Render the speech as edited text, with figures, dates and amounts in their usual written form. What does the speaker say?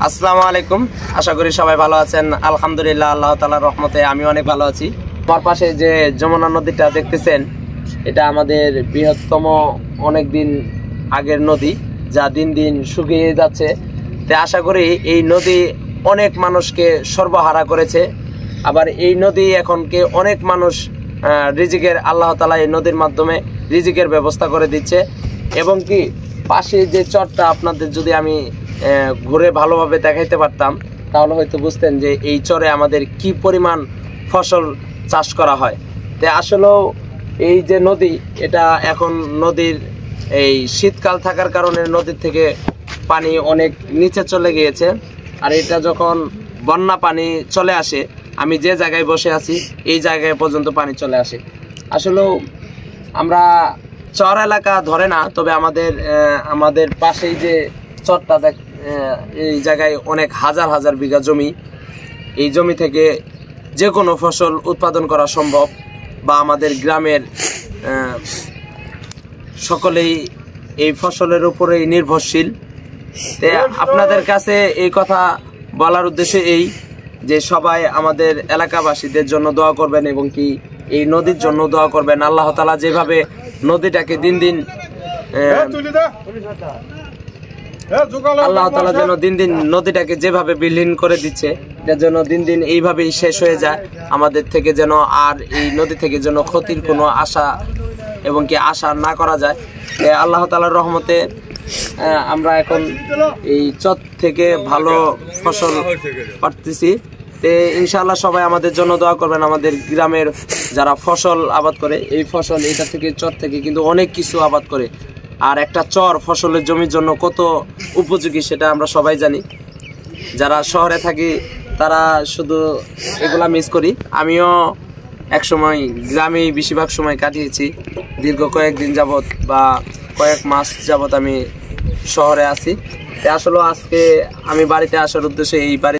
আসসালামু আলাইকুম। আশা করি সবাই ভালো আছেন। আলহামদুলিল্লাহ, আল্লাহ তাআলার রহমতে আমি অনেক ভালো আছি। আমার পাশে যে যমুনা নদীটা দেখতেছেন, এটা আমাদের বৃহত্তম অনেক দিন আগের নদী, যা দিন দিন শুকিয়ে যাচ্ছে। তাই আশা করি এই নদী অনেক মানুষকে সর্বহারা করেছে। আবার এই নদী এখনকে অনেক মানুষ রিজিকের, আল্লাহ তাআলা এই নদীর মাধ্যমে রিজিকের ব্যবস্থা করে দিচ্ছে। এবং কি পাশে যে চরটা আপনাদের যদি আমি ঘুরে ভালোভাবে দেখাইতে পারতাম, তাহলে হয়তো বুঝতেন যে এই চরে আমাদের কি পরিমাণ ফসল চাষ করা হয়। তাই আসলেও এই যে নদী, এটা এখন নদীর এই শীতকাল থাকার কারণে নদীর থেকে পানি অনেক নিচে চলে গিয়েছে। আর এটা যখন বন্যা পানি চলে আসে, আমি যে জায়গায় বসে আছি এই জায়গায় পর্যন্ত পানি চলে আসে। আসলেও আমরা চর এলাকা ধরে না, তবে আমাদের পাশেই যে চরটা এই জায়গায় অনেক হাজার হাজার বিঘা জমি। এই জমি থেকে যে কোনো ফসল উৎপাদন করা সম্ভব, বা আমাদের গ্রামের সকলেই এই ফসলের উপরেই নির্ভরশীল। তাই আপনাদের কাছে এই কথা বলার উদ্দেশ্য এই যে সবাই আমাদের এলাকাবাসীদের জন্য দোয়া করবেন, এবং কি এই নদীর জন্য দোয়া করবেন। আল্লাহ তাআলা যেভাবে নদীটাকে দিন দিন আল্লাহ তাআলা যেন দিন দিন নদীটাকে যেভাবে বিলীন করে দিচ্ছে, এটার জন্য দিন দিন এইভাবেই শেষ হয়ে যায় আমাদের থেকে, যেন আর এই নদী থেকে যেন ক্ষতির কোনো আশা এবং কি আশা না করা যায়। আল্লাহ তাআলার রহমতে আমরা এখন এই চর থেকে ভালো ফসল পাচ্ছি। তো ইনশাআল্লাহ সবাই আমাদের জন্য দোয়া করবেন। আমাদের গ্রামের যারা ফসল আবাদ করে, এই ফসল এটা থেকে চর থেকে কিন্তু অনেক কিছু আবাদ করে। আর একটা চর ফসলের জমির জন্য কত উপযোগী সেটা আমরা সবাই জানি। যারা শহরে থাকি তারা শুধু এগুলা মিস করি। আমিও একসময় গ্রামেই বেশিরভাগ সময় কাটিয়েছি। দীর্ঘ কয়েকদিন যাবত বা কয়েক মাস যাবত আমি শহরে আছি। আসলে আজকে আমি বাড়িতে আসার উদ্দেশ্যে এই বাড়ি